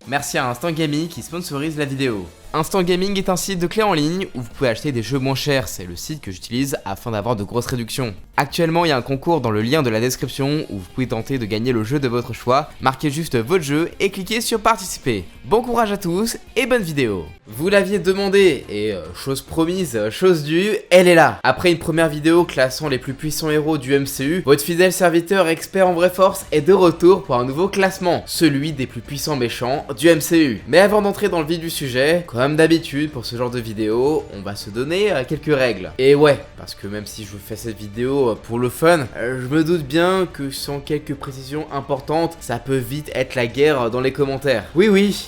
Merci à Instant Gaming qui sponsorise la vidéo. Instant Gaming est un site de clés en ligne où vous pouvez acheter des jeux moins chers, c'est le site que j'utilise afin d'avoir de grosses réductions. Actuellement il y a un concours dans le lien de la description où vous pouvez tenter de gagner le jeu de votre choix, marquez juste votre jeu et cliquez sur participer. Bon courage à tous et bonne vidéo. Vous l'aviez demandé et chose promise, chose due, elle est là. Après une première vidéo classant les plus puissants héros du MCU, votre fidèle serviteur expert en vraie force est de retour pour un nouveau classement, celui des plus puissants méchants du MCU. Mais avant d'entrer dans le vif du sujet, comme d'habitude pour ce genre de vidéo, on va se donner quelques règles. Et ouais, parce que même si je vous fais cette vidéo pour le fun, je me doute bien que sans quelques précisions importantes, ça peut vite être la guerre dans les commentaires. Oui,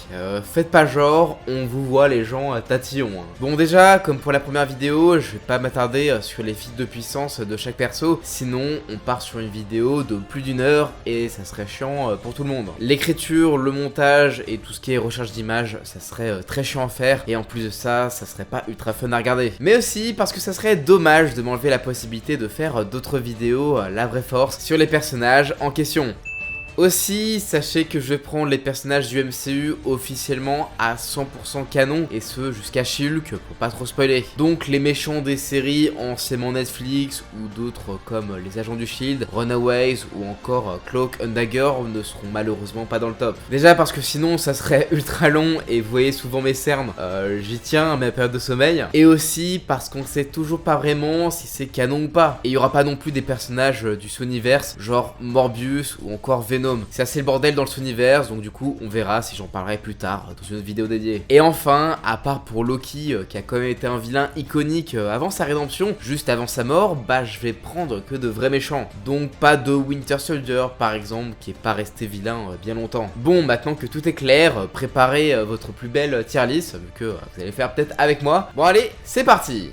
faites pas genre, on vous voit les gens tatillons. Bon déjà, comme pour la première vidéo, je vais pas m'attarder sur les feats de puissance de chaque perso, sinon on part sur une vidéo de plus d'une heure et ça serait chiant pour tout le monde. L'écriture, le montage et tout ce qui est recherche d'images, ça serait très chiant à faire. Et en plus de ça, ça serait pas ultra fun à regarder. Mais aussi parce que ça serait dommage de m'enlever la possibilité de faire d'autres vidéos, la vraie force, sur les personnages en question. Aussi, sachez que je vais prendre les personnages du MCU officiellement à 100% canon, et ce jusqu'à She-Hulk pour pas trop spoiler. Donc les méchants des séries anciennement Netflix ou d'autres comme les agents du Shield, Runaways ou encore Cloak and Dagger ne seront malheureusement pas dans le top. Déjà parce que sinon ça serait ultra long et vous voyez souvent mes cernes, j'y tiens à ma période de sommeil. Et aussi parce qu'on sait toujours pas vraiment si c'est canon ou pas. Et il y aura pas non plus des personnages du Sonyverse genre Morbius ou encore Venom. C'est assez le bordel dans le Sonyverse, donc du coup on verra si j'en parlerai plus tard dans une autre vidéo dédiée. Et enfin, à part pour Loki qui a quand même été un vilain iconique avant sa rédemption, juste avant sa mort, bah je vais prendre que de vrais méchants. Donc pas de Winter Soldier par exemple qui est pas resté vilain bien longtemps. Bon, maintenant que tout est clair, préparez votre plus belle tier list que vous allez faire peut-être avec moi. Bon allez, c'est parti.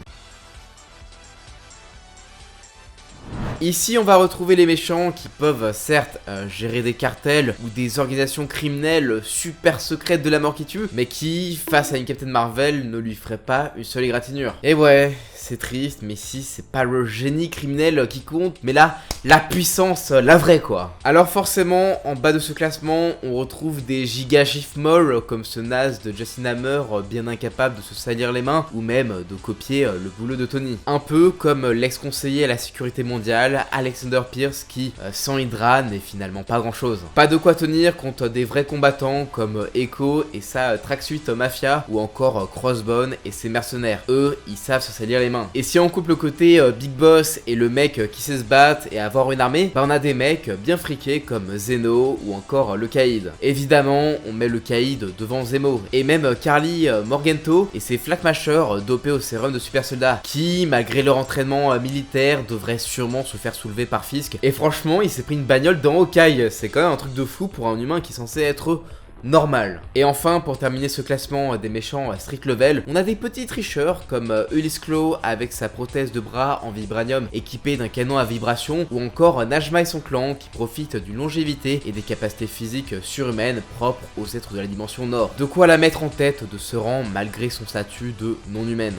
Ici on va retrouver les méchants qui peuvent certes gérer des cartels ou des organisations criminelles super secrètes de la mort qui tue, mais qui, face à une Captain Marvel, ne lui ferait pas une seule égratignure. Et ouais, c'est triste, mais si c'est pas le génie criminel qui compte, mais là, la puissance, la vraie quoi. Alors forcément, en bas de ce classement, on retrouve des giga chiffres molles comme ce naze de Justin Hammer bien incapable de se salir les mains ou même de copier le boulot de Tony. Un peu comme l'ex-conseiller à la sécurité mondiale, Alexander Pierce qui, sans Hydra, n'est finalement pas grand chose. Pas de quoi tenir contre des vrais combattants comme Echo et sa tracksuit Mafia ou encore Crossbone et ses mercenaires. Eux, ils savent se salir les mains. Et si on coupe le côté Big Boss et le mec qui sait se battre et avoir une armée, bah on a des mecs bien friqués comme Zeno ou encore le Caïd. Évidemment, on met le Caïd devant Zemo. Et même Carly Morgento et ses Flakmashers dopés au sérum de super soldats qui, malgré leur entraînement militaire, devraient sûrement se faire soulever par Fisk. Et franchement, il s'est pris une bagnole dans Hawkeye. C'est quand même un truc de fou pour un humain qui est censé être normal. Et enfin, pour terminer ce classement des méchants strict level, on a des petits tricheurs comme Ulysse Claw avec sa prothèse de bras en vibranium équipée d'un canon à vibration, ou encore Najma et son clan qui profitent d'une longévité et des capacités physiques surhumaines propres aux êtres de la dimension Nord. De quoi la mettre en tête de ce rang malgré son statut de non-humaine.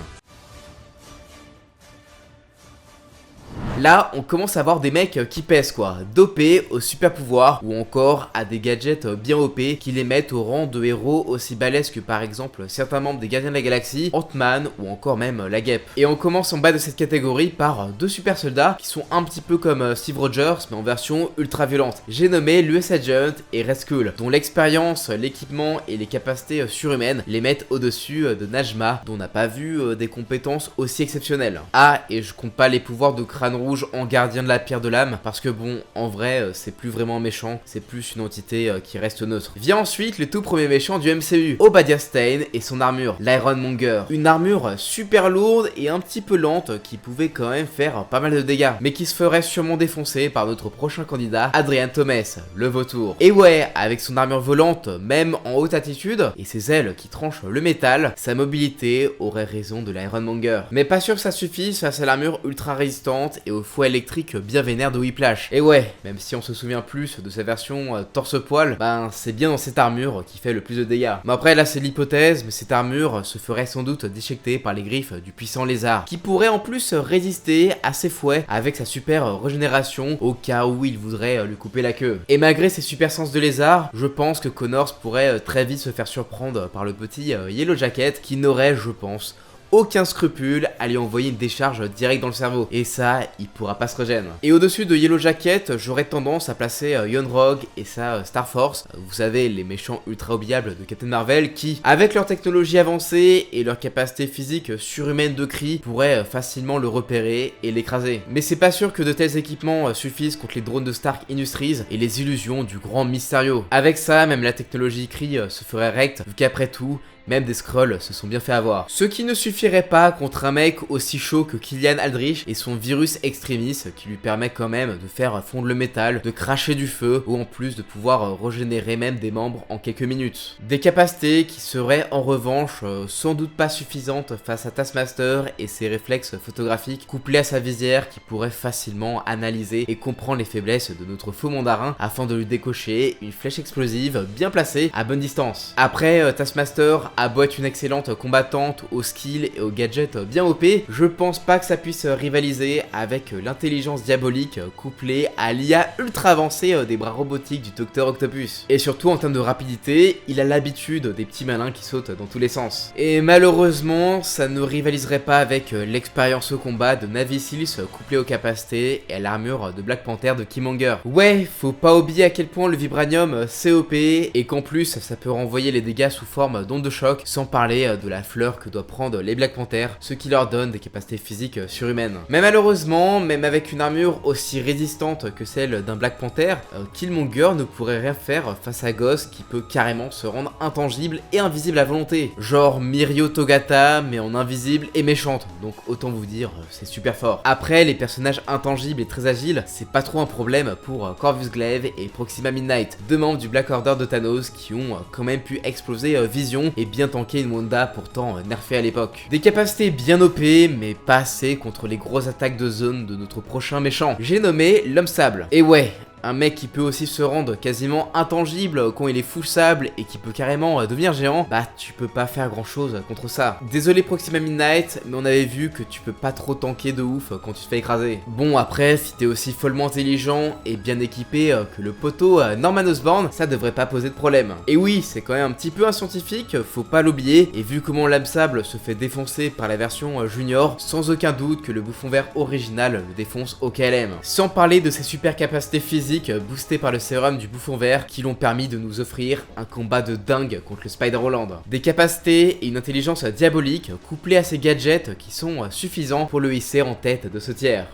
Là, on commence à voir des mecs qui pèsent quoi, dopés aux super pouvoirs ou encore à des gadgets bien OP qui les mettent au rang de héros aussi balèzes que par exemple certains membres des Gardiens de la Galaxie, Ant-Man ou encore même la Guêpe. Et on commence en bas de cette catégorie par deux super soldats qui sont un petit peu comme Steve Rogers mais en version ultra violente. J'ai nommé l'US Agent et Red Skull, dont l'expérience, l'équipement et les capacités surhumaines les mettent au-dessus de Najma, dont on n'a pas vu des compétences aussi exceptionnelles. Ah, et je compte pas les pouvoirs de Crâne Rouge en gardien de la pierre de l'âme, parce que bon, en vrai, c'est plus vraiment méchant, c'est plus une entité qui reste neutre. Vient ensuite le tout premier méchant du MCU, Obadiah Stane et son armure, l'Ironmonger. Une armure super lourde et un petit peu lente qui pouvait quand même faire pas mal de dégâts, mais qui se ferait sûrement défoncer par notre prochain candidat, Adrian Thomas, le vautour. Et ouais, avec son armure volante, même en haute altitude, et ses ailes qui tranchent le métal, sa mobilité aurait raison de l'Ironmonger. Mais pas sûr que ça suffise face à l'armure ultra résistante et au foie électrique bien vénère de Whiplash. Et ouais, même si on se souvient plus de sa version torse-poil, ben c'est bien dans cette armure qui fait le plus de dégâts. Mais après là c'est l'hypothèse, mais cette armure se ferait sans doute déchiqueter par les griffes du puissant lézard, qui pourrait en plus résister à ses fouets avec sa super régénération au cas où il voudrait lui couper la queue. Et malgré ses super sens de lézard, je pense que Connors pourrait très vite se faire surprendre par le petit Yellow Jacket qui n'aurait, je pense, aucun scrupule à lui envoyer une décharge direct dans le cerveau. Et ça, il pourra pas se régénérer. Et au-dessus de Yellow Jacket, j'aurais tendance à placer Yon Rogue et sa Star Force. Vous savez, les méchants ultra oubliables de Captain Marvel qui, avec leur technologie avancée et leur capacité physique surhumaine de cri, pourraient facilement le repérer et l'écraser. Mais c'est pas sûr que de tels équipements suffisent contre les drones de Stark Industries et les illusions du grand Mysterio. Avec ça, même la technologie cri se ferait recte, vu qu'après tout, même des Skrulls se sont bien fait avoir. Ce qui ne suffirait pas contre un mec aussi chaud que Killian Aldrich et son virus extremis qui lui permet quand même de faire fondre le métal, de cracher du feu ou en plus de pouvoir régénérer même des membres en quelques minutes. Des capacités qui seraient en revanche sans doute pas suffisantes face à Taskmaster et ses réflexes photographiques couplés à sa visière qui pourrait facilement analyser et comprendre les faiblesses de notre faux mandarin afin de lui décocher une flèche explosive bien placée à bonne distance. Après Taskmaster a beau être une excellente combattante aux skills et aux gadgets bien OP, je pense pas que ça puisse rivaliser avec l'intelligence diabolique couplée à l'IA ultra avancée des bras robotiques du Docteur Octopus. Et surtout en termes de rapidité, il a l'habitude des petits malins qui sautent dans tous les sens. Et malheureusement, ça ne rivaliserait pas avec l'expérience au combat de Navy Seals couplée aux capacités et à l'armure de Black Panther de Killmonger. Ouais, faut pas oublier à quel point le vibranium c'est OP et qu'en plus ça peut renvoyer les dégâts sous forme d'ondes de choc, sans parler de la fleur que doivent prendre les Black Panthers, ce qui leur donne des capacités physiques surhumaines. Mais malheureusement, même avec une armure aussi résistante que celle d'un Black Panther, Killmonger ne pourrait rien faire face à Ghost qui peut carrément se rendre intangible et invisible à volonté. Genre Mirio Togata mais en invisible et méchante, donc autant vous dire c'est super fort. Après les personnages intangibles et très agiles, c'est pas trop un problème pour Corvus Glaive et Proxima Midnight, deux membres du Black Order de Thanos qui ont quand même pu exploser Vision et bien tanker une Wanda pourtant nerfée à l'époque. Des capacités bien OP mais pas assez contre les grosses attaques de zone de notre prochain méchant. J'ai nommé l'Homme Sable. Et ouais, un mec qui peut aussi se rendre quasiment intangible quand il est full sable et qui peut carrément devenir géant, bah tu peux pas faire grand chose contre ça. Désolé Proxima Midnight, mais on avait vu que tu peux pas trop tanker de ouf quand tu te fais écraser. Bon après, si t'es aussi follement intelligent et bien équipé que le poteau Norman Osborn, ça devrait pas poser de problème. Et oui, c'est quand même un petit peu un scientifique, faut pas l'oublier, et vu comment l'âme sable se fait défoncer par la version junior, sans aucun doute que le bouffon vert original le défonce au KLM. Sans parler de ses super capacités physiques boostés par le sérum du bouffon vert qui l'ont permis de nous offrir un combat de dingue contre le Spider-Holland. Des capacités et une intelligence diabolique couplées à ses gadgets qui sont suffisants pour le hisser en tête de ce tiers.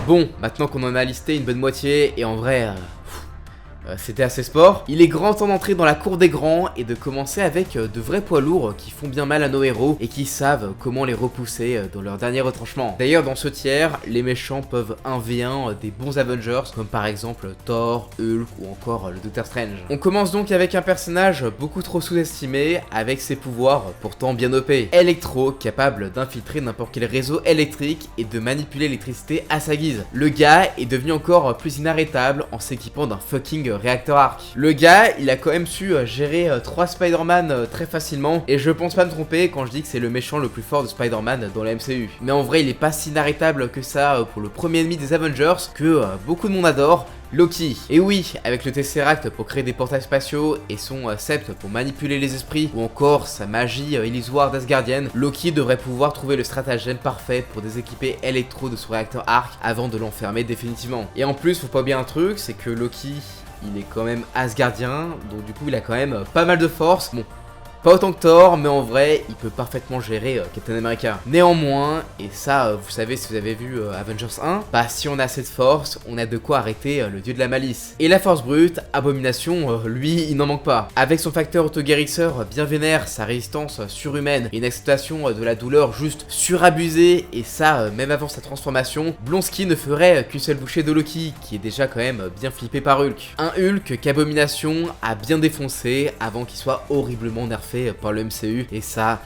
Bon, maintenant qu'on en a listé une bonne moitié et en vrai... c'était assez sport. Il est grand temps d'entrer dans la cour des grands et de commencer avec de vrais poids lourds qui font bien mal à nos héros et qui savent comment les repousser dans leur dernier retranchement. D'ailleurs dans ce tiers, les méchants peuvent 1v1 des bons Avengers comme par exemple Thor, Hulk ou encore le Doctor Strange. On commence donc avec un personnage beaucoup trop sous-estimé avec ses pouvoirs pourtant bien OP. Electro, capable d'infiltrer n'importe quel réseau électrique et de manipuler l'électricité à sa guise. Le gars est devenu encore plus inarrêtable en s'équipant d'un fucking réacteur arc. Le gars, il a quand même su gérer 3 Spider-Man très facilement et je pense pas me tromper quand je dis que c'est le méchant le plus fort de Spider-Man dans la MCU. Mais en vrai, il est pas si inarrêtable que ça pour le premier ennemi des Avengers que beaucoup de monde adore, Loki. Et oui, avec le Tesseract pour créer des portails spatiaux et son Sept pour manipuler les esprits ou encore sa magie illusoire d'Asgardienne, Loki devrait pouvoir trouver le stratagème parfait pour déséquiper Electro de son réacteur arc avant de l'enfermer définitivement. Et en plus, faut pas oublier un truc, c'est que Loki, il est quand même Asgardien, donc du coup il a quand même pas mal de force. Bon, pas autant que Thor, mais en vrai, il peut parfaitement gérer Captain America. Néanmoins, et ça, vous savez si vous avez vu Avengers 1, bah si on a cette force, on a de quoi arrêter le dieu de la malice. Et la force brute, Abomination, lui, il n'en manque pas. Avec son facteur auto-guérisseur bien vénère, sa résistance surhumaine et une acceptation de la douleur juste surabusée, et ça, même avant sa transformation, Blonsky ne ferait qu'une seule bouchée de Loki, qui est déjà quand même bien flippé par Hulk. Un Hulk qu'Abomination a bien défoncé avant qu'il soit horriblement nerfé par le MCU, et ça,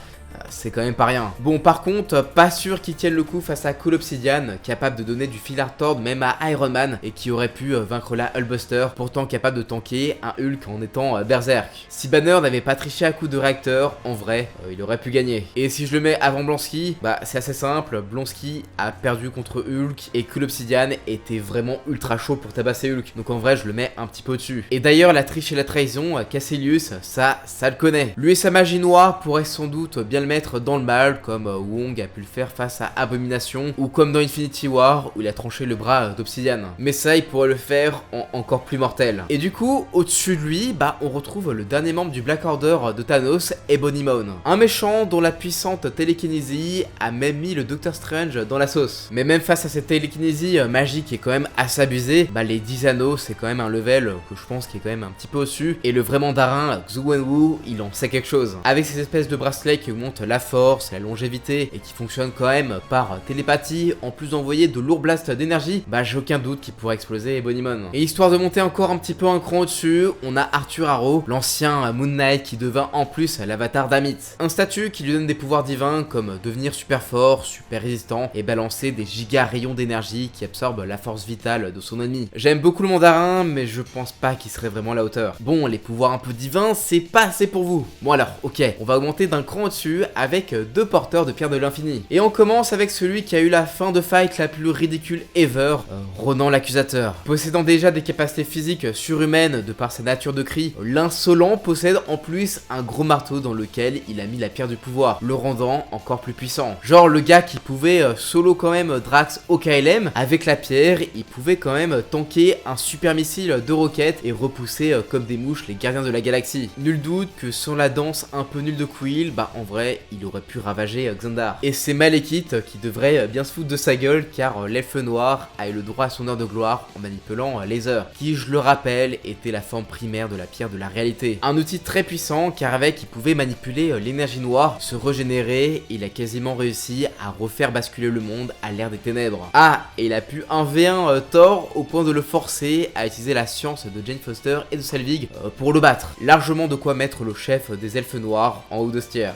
c'est quand même pas rien. Bon, par contre, pas sûr qu'il tienne le coup face à Call Obsidian, capable de donner du fil à retordre même à Iron Man, et qui aurait pu vaincre la Hulkbuster, pourtant capable de tanker un Hulk en étant berserk. Si Banner n'avait pas triché à coup de réacteur, en vrai, il aurait pu gagner. Et si je le mets avant Blonsky, bah c'est assez simple, Blonsky a perdu contre Hulk, et Call Obsidian était vraiment ultra chaud pour tabasser Hulk, donc en vrai je le mets un petit peu au-dessus. Et d'ailleurs la triche et la trahison, Cassilius, ça le connaît. Lui et sa magie noire pourraient sans doute bien le mettre dans le mal, comme Wong a pu le faire face à Abomination, ou comme dans Infinity War, où il a tranché le bras d'Obsidian. Mais ça, il pourrait le faire en encore plus mortel. Et du coup, au-dessus de lui, bah on retrouve le dernier membre du Black Order de Thanos, Ebony Maw. Un méchant dont la puissante télékinésie a même mis le Doctor Strange dans la sauce. Mais même face à cette télékinésie magique qui est quand même assez abusée, bah les 10 anneaux, c'est quand même un level que je pense qui est quand même un petit peu au-dessus. Et le vrai mandarin, Xu Wenwu, il en sait quelque chose. Avec ces espèces de bracelets qui augmentent la force, la longévité et qui fonctionnent quand même par télépathie, en plus d'envoyer de lourds blasts d'énergie, bah j'ai aucun doute qu'il pourrait exploser Ebony Maw. Et histoire de monter encore un petit peu un cran au-dessus, on a Arthur Harrow, l'ancien Moon Knight qui devint en plus l'avatar d'Amit. Un statut qui lui donne des pouvoirs divins comme devenir super fort, super résistant et balancer des giga rayons d'énergie qui absorbent la force vitale de son ennemi. J'aime beaucoup le mandarin, mais je pense pas qu'il serait vraiment à la hauteur. Bon, les pouvoirs un peu divins, c'est pas assez pour vous. Bon alors, ok, on va augmenter d'un cran au-dessus avec deux porteurs de pierre de l'infini. Et on commence avec celui qui a eu la fin de fight la plus ridicule ever, Ronan l'accusateur. Possédant déjà des capacités physiques surhumaines de par sa nature de cri, l'insolent possède en plus un gros marteau dans lequel il a mis la pierre du pouvoir, le rendant encore plus puissant. Genre le gars qui pouvait solo quand même Drax au KLM, avec la pierre, il pouvait quand même tanker un super missile de roquettes et repousser comme des mouches les gardiens de la galaxie. Nul doute que sans la danse un peu nulle de Quill, bah en vrai, il aurait pu ravager Xandar. Et c'est Malekith qui devrait bien se foutre de sa gueule car l'elfe noir a eu le droit à son heure de gloire en manipulant Laser, qui je le rappelle était la forme primaire de la pierre de la réalité. Un outil très puissant car avec il pouvait manipuler l'énergie noire, se régénérer et il a quasiment réussi à refaire basculer le monde à l'ère des ténèbres. Ah, et il a pu 1v1 Thor au point de le forcer à utiliser la science de Jane Foster et de Selvig pour le battre. Largement de quoi mettre le chef des elfes noirs en haut de stier.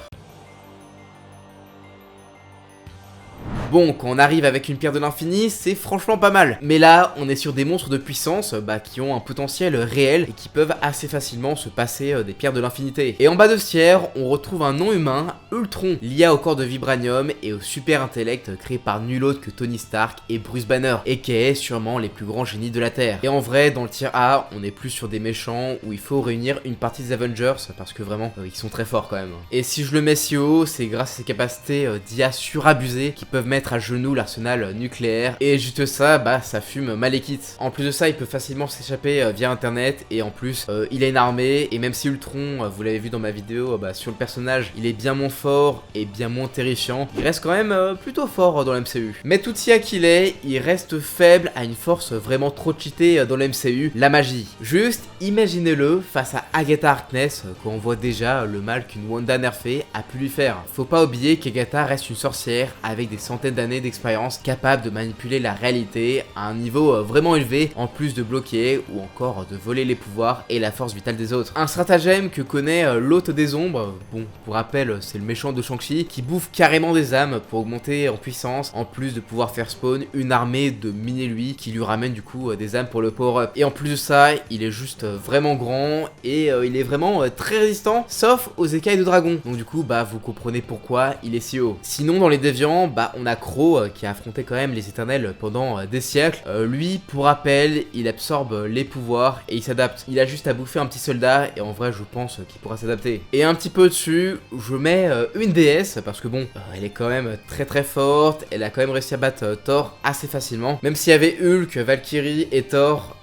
Bon, quand on arrive avec une pierre de l'infini, c'est franchement pas mal. Mais là, on est sur des monstres de puissance qui ont un potentiel réel et qui peuvent assez facilement se passer des pierres de l'infinité. Et en bas de ce tiers, on retrouve un non-humain, Ultron, lié au corps de vibranium et au super intellect créé par nul autre que Tony Stark et Bruce Banner, et qui est sûrement les plus grands génies de la Terre. Et en vrai, dans le tiers A, on est plus sur des méchants où il faut réunir une partie des Avengers parce que vraiment, ils sont très forts quand même. Et si je le mets si haut, c'est grâce à ses capacités d'IA surabusées qui peuvent mettre à genoux l'arsenal nucléaire, et juste ça, bah ça fume Malekith. En plus de ça, il peut facilement s'échapper via internet, et en plus il a une armée, et même si Ultron, vous l'avez vu dans ma vidéo, sur le personnage, il est bien moins fort et bien moins terrifiant, il reste quand même plutôt fort dans l'MCU. Mais tout IA qu'il est, il reste faible à une force vraiment trop cheatée dans l'MCU, la magie. Juste imaginez-le face à Agatha Harkness, quand on voit déjà le mal qu'une Wanda nerfée a pu lui faire. Faut pas oublier qu'Agatha reste une sorcière avec des centaines d'années d'expérience, capable de manipuler la réalité à un niveau vraiment élevé, en plus de bloquer ou encore de voler les pouvoirs et la force vitale des autres. Un stratagème que connaît l'hôte des ombres, bon pour rappel c'est le méchant de Shang-Chi, qui bouffe carrément des âmes pour augmenter en puissance, en plus de pouvoir faire spawn une armée de mini-lui qui lui ramène du coup des âmes pour le power-up. Et en plus de ça, il est juste vraiment grand et il est vraiment très résistant, sauf aux écailles de dragon. Donc du coup vous comprenez pourquoi il est si haut. Sinon dans les déviants, on a Crow qui a affronté quand même les éternels pendant des siècles. Lui, pour rappel, il absorbe les pouvoirs et il s'adapte. Il a juste à bouffer un petit soldat et en vrai je pense qu'il pourra s'adapter. Et un petit peu dessus, je mets une déesse parce que bon, elle est quand même très forte, elle a quand même réussi à battre Thor assez facilement. Même s'il y avait Hulk, Valkyrie et Thor,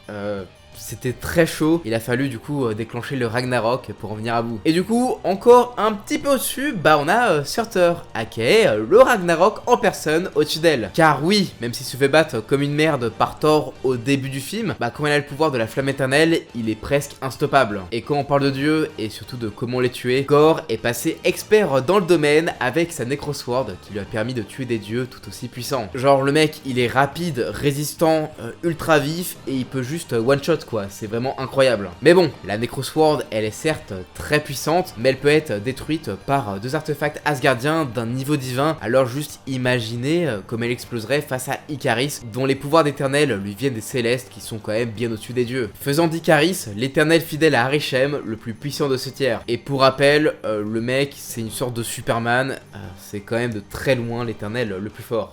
c'était très chaud, il a fallu du coup déclencher le Ragnarok pour en venir à bout. Et du coup, encore un petit peu au-dessus, on a Surtur, aka le Ragnarok en personne au-dessus d'elle. Car oui, même s'il se fait battre comme une merde par Thor au début du film, quand il a le pouvoir de la flamme éternelle, il est presque instoppable. Et quand on parle de dieux, et surtout de comment les tuer, Gore est passé expert dans le domaine avec sa Necrosword qui lui a permis de tuer des dieux tout aussi puissants. Genre le mec, il est rapide, résistant, ultra vif, et il peut juste one-shot quoi. quoi, c'est vraiment incroyable. Mais bon, la Necrosword, elle est certes très puissante, mais elle peut être détruite par 2 artefacts asgardiens d'un niveau divin, alors juste imaginez comme elle exploserait face à Icaris, dont les pouvoirs d'éternel lui viennent des célestes qui sont quand même bien au-dessus des dieux. Faisant d'Icaris l'éternel fidèle à Arishem, le plus puissant de ce tiers. Et pour rappel, le mec c'est une sorte de Superman, c'est quand même de très loin l'éternel le plus fort.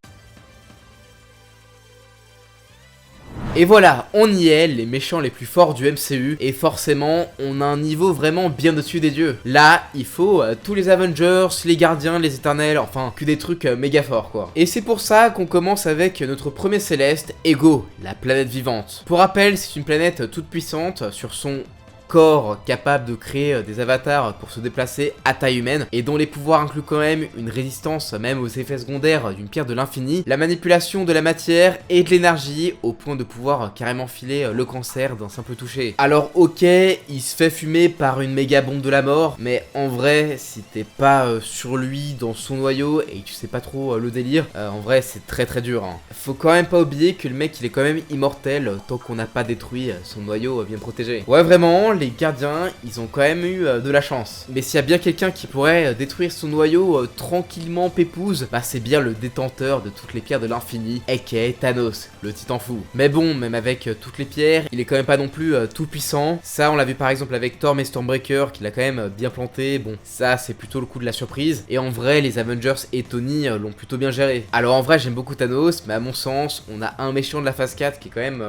Et voilà, on y est, les méchants les plus forts du MCU, et forcément, on a un niveau vraiment bien au-dessus des dieux. Là, il faut tous les Avengers, les Gardiens, les Éternels, enfin, que des trucs méga forts, quoi. Et c'est pour ça qu'on commence avec notre premier céleste, Ego, la planète vivante. Pour rappel, c'est une planète toute puissante, sur son corps capable de créer des avatars pour se déplacer à taille humaine et dont les pouvoirs incluent quand même une résistance même aux effets secondaires d'une pierre de l'infini, la manipulation de la matière et de l'énergie au point de pouvoir carrément filer le cancer d'un simple toucher. Alors ok, il se fait fumer par une méga bombe de la mort, mais en vrai si t'es pas sur lui dans son noyau et que tu sais pas trop le délire, en vrai c'est très dur. Faut quand même pas oublier que le mec il est quand même immortel tant qu'on n'a pas détruit son noyau bien protégé. Ouais vraiment, les gardiens, ils ont quand même eu de la chance. Mais s'il y a bien quelqu'un qui pourrait détruire son noyau tranquillement pépouze, bah c'est bien le détenteur de toutes les pierres de l'infini, aka Thanos, le titan fou. Mais bon, même avec toutes les pierres, il est quand même pas non plus tout puissant. Ça, on l'a vu par exemple avec Thor et Stormbreaker, qui l'a quand même bien planté. Bon, ça, c'est plutôt le coup de la surprise. Et en vrai, les Avengers et Tony l'ont plutôt bien géré. Alors en vrai, j'aime beaucoup Thanos, mais à mon sens, on a un méchant de la phase 4 qui est quand même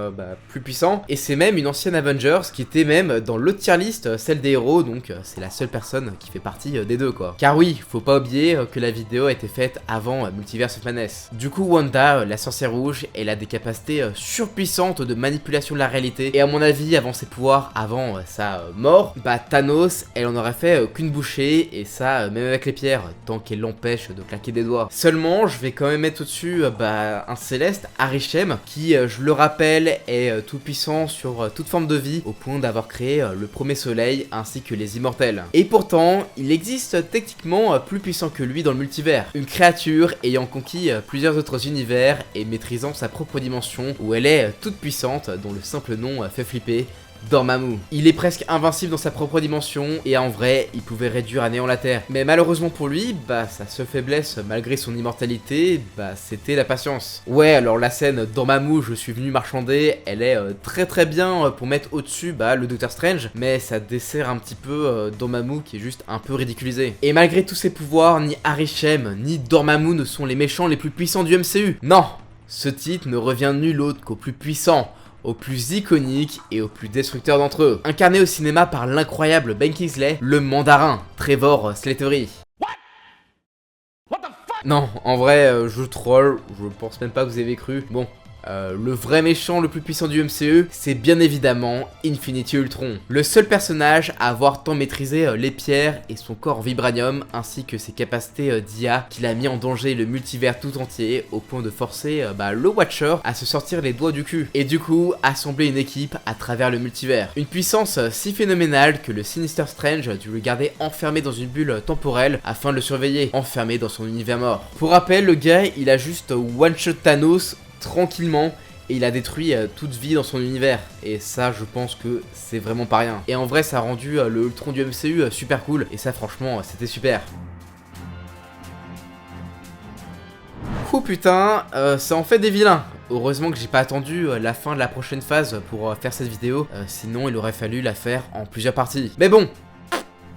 plus puissant. Et c'est même une ancienne Avengers qui était même dans le tier list, celle des héros, donc c'est la seule personne qui fait partie des deux quoi. Car oui, faut pas oublier que la vidéo a été faite avant Multiverse of Madness. Du coup Wanda, la sorcière rouge, elle a des capacités surpuissantes de manipulation de la réalité, et à mon avis avant ses pouvoirs, avant sa mort, bah Thanos, elle en aurait fait qu'une bouchée, et ça même avec les pierres, tant qu'elle l'empêche de claquer des doigts. Seulement, je vais quand même mettre au-dessus un céleste, Arishem, qui je le rappelle est tout puissant sur toute forme de vie, au point d'avoir créé le premier soleil ainsi que les immortels. Et pourtant, il existe techniquement plus puissant que lui dans le multivers. Une créature ayant conquis plusieurs autres univers et maîtrisant sa propre dimension où elle est toute puissante, dont le simple nom fait flipper. Dormammu. Il est presque invincible dans sa propre dimension et en vrai, il pouvait réduire à néant la Terre. Mais malheureusement pour lui, sa seule faiblesse malgré son immortalité, c'était la patience. Ouais, alors la scène Dormammu, je suis venu marchander, elle est très bien pour mettre au-dessus le Docteur Strange, mais ça dessert un petit peu Dormammu qui est juste un peu ridiculisé. Et malgré tous ses pouvoirs, ni Arishem ni Dormammu ne sont les méchants les plus puissants du MCU. Non, ce titre ne revient nul autre qu'au plus puissant, au plus iconique et au plus destructeur d'entre eux. Incarné au cinéma par l'incroyable Ben Kingsley, le mandarin, Trevor Slattery. Non, en vrai, je troll, je pense même pas que vous avez cru. Bon. Le vrai méchant le plus puissant du MCU, c'est bien évidemment Infinity Ultron. Le seul personnage à avoir tant maîtrisé les pierres et son corps vibranium, ainsi que ses capacités d'IA, qu'il a mis en danger le multivers tout entier, au point de forcer le Watcher à se sortir les doigts du cul. Et du coup, assembler une équipe à travers le multivers. Une puissance si phénoménale que le Sinister Strange a dû le garder enfermé dans une bulle temporelle afin de le surveiller, enfermé dans son univers mort. Pour rappel, le gars, il a juste one-shot Thanos tranquillement et il a détruit toute vie dans son univers, et ça je pense que c'est vraiment pas rien. Et en vrai ça a rendu le Ultron du MCU super cool, et ça franchement c'était super. Oh putain, ça en fait des vilains. Heureusement que j'ai pas attendu la fin de la prochaine phase pour faire cette vidéo, sinon il aurait fallu la faire en plusieurs parties. Mais bon,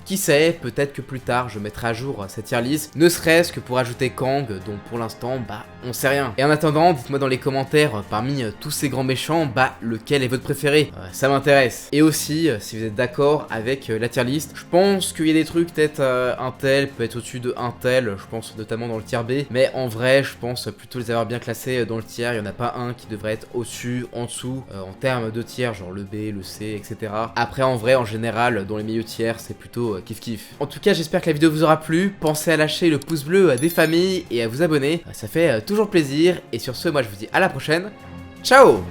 qui sait, peut-être que plus tard je mettrai à jour cette tier list, ne serait-ce que pour ajouter Kang, dont pour l'instant, on sait rien. Et en attendant, dites-moi dans les commentaires, parmi tous ces grands méchants, lequel est votre préféré, ça m'intéresse. Et aussi, si vous êtes d'accord avec la tier list, je pense qu'il y a des trucs, peut-être un tel peut être au-dessus de un tel, je pense notamment dans le tier B, mais en vrai, je pense plutôt les avoir bien classés dans le tiers, il n'y en a pas un qui devrait être au-dessus, en dessous, en termes de tiers, genre le B, le C, etc. Après, en vrai, en général, dans les milieux tiers, c'est plutôt kiff. En tout cas, j'espère que la vidéo vous aura plu. Pensez à lâcher le pouce bleu des familles et à vous abonner. Ça fait toujours plaisir. Et sur ce, moi je vous dis à la prochaine. Ciao!